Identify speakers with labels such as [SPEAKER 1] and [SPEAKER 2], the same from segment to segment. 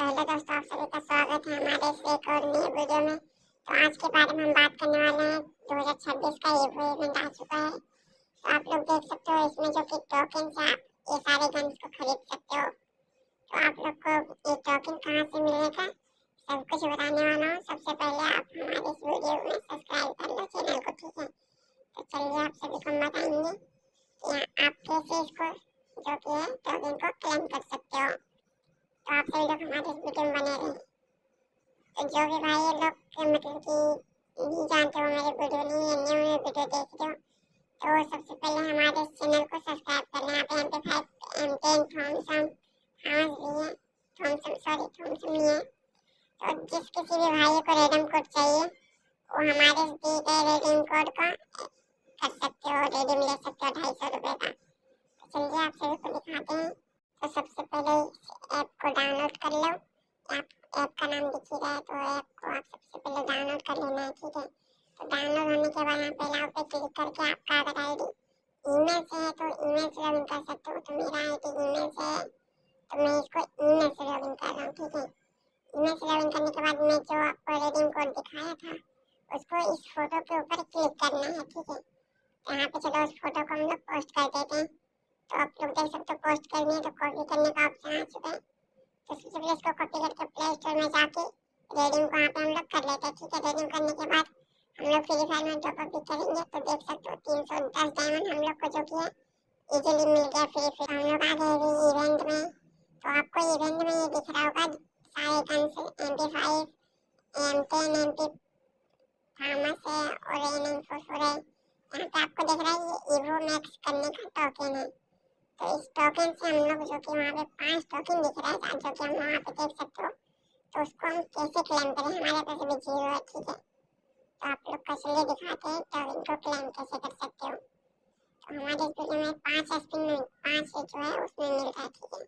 [SPEAKER 1] Hello दोस्तों, आप सभी का स्वागत है हमारे इस एक और नए वीडियो में। तो आज के बारे में हम बात करने वाले हैं 2026 का ईवो इवेंट आ चुका है। तो आप लोग देख सकते हो इसमें जो कि टोकन से आप ये सारे गन्स को खरीद सकते हो। तो आप लोग को ये टोकन कहाँ से मिलेगा सब कुछ बताने वाला हूँ। सबसे पहले आप हमारे इस वीडियो में सब्सक्राइब कर लो चैनल को, ठीक है। तो चलिए आप सभी को बताएंगे कि आप कैसे इसको जो कि है टोकन को क्लेम कर सकते हो। तो आप सभी लोग हमारे इस वीडियो में बने रहें। तो जो भी भाई ये लोग मतलब कि नहीं जानते हो मेरे वीडियो नहीं है, न्यू वीडियो देख रहे हो, तो सबसे पहले हमारे इस चैनल को सब्सक्राइब कर लें। यहाँ पे MP5 M10 थॉमसन थॉमस भी है, थॉमसन नहीं है। तो जिस किसी भी भाई को रेडम कोड चाहिए वो हमारे इस दिए गए रेडम कोड का कर सकते हो, रेडम ले सकते हो 250 रुपये का। तो चलिए आप सभी को दिखाते हैं। तो सबसे पहले इस ऐप को डाउनलोड कर लो। ऐप का नाम दिख ही रहा है, तो ऐप को आप सबसे पहले डाउनलोड कर लेना है, ठीक है। तो डाउनलोड होने के बाद यहाँ पे अलाउ पे क्लिक करके आपका अगर आईडी ईमेल से है तो ईमेल से लॉगिन कर सकते हो। तो मेरा आईडी ईमेल से है तो मैं इसको ईमेल से लॉगिन कर रहा हूँ, ठीक है। ईमेल से लॉगिन करने के बाद मैं जो आपको रेडीम कोड दिखाया था उसको इस फोटो के ऊपर क्लिक करना है, ठीक है। तो यहाँ पे चलो उस फोटो को हम लोग पोस्ट कर देते हैं। तो आप लोग देख सकते हो पोस्ट करनी है तो कॉपी करने का ऑप्शन आ चुका है। तो सबसे पहले इसको कॉपी करके प्ले स्टोर में जाके रेडिंग को यहाँ पे हम लोग कर लेते हैं, ठीक है। रेडिंग करने के बाद हम लोग फ्री फायर में टॉप अप भी करेंगे। तो देख सकते हो 310 डायमंड हम लोग को जो कि है इजीली मिल गया फ्री। हम लोग आ गए इवेंट में। तो आपको इवेंट में ये दिख रहा होगा सारे guns MP5 M10 MP Thomas है और N4 है। यहाँ पे आपको दिख रहा है ये ईवो मैक्स करने का टोकन है। तो इस टोकन से हम लोग जो कि वहाँ पे 5 टोकन दिख रहा है जो कि हम वहाँ पे देख सकते हो। तो उसको हम कैसे क्लेम करें, हमारे पास अभी 0 है, ठीक है। तो आप लोग को चलिए दिखाते हैं टोकन को क्लेम कैसे कर सकते हो। तो हमारे इस वीडियो में 5 स्पिन में 5 जो है उसमें मिल रहा है, ठीक है।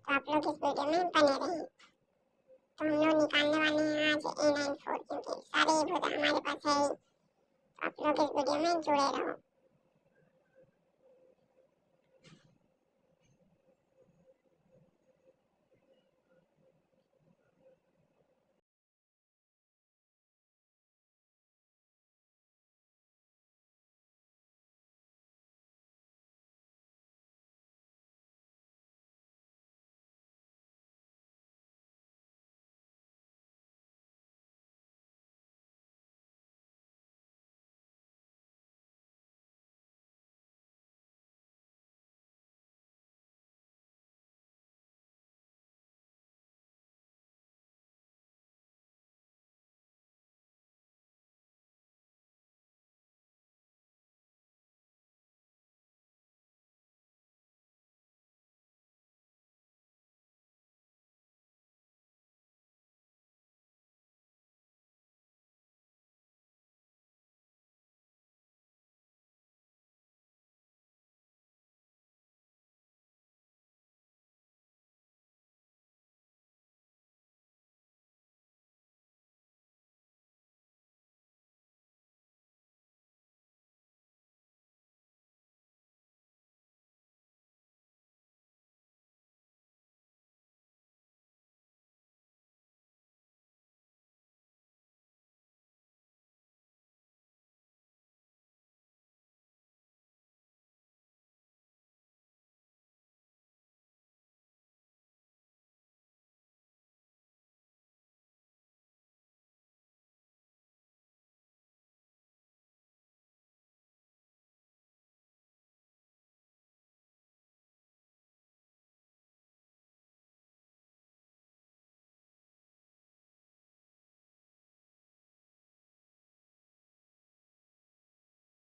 [SPEAKER 1] तो आप लोग इस वीडियो में बने रहें। तो हम लोग निकालने वाले हैं आज A94 क्योंकि सारे ईवो हमारे पास है ही। आप लोग इस वीडियो में जुड़े रहो।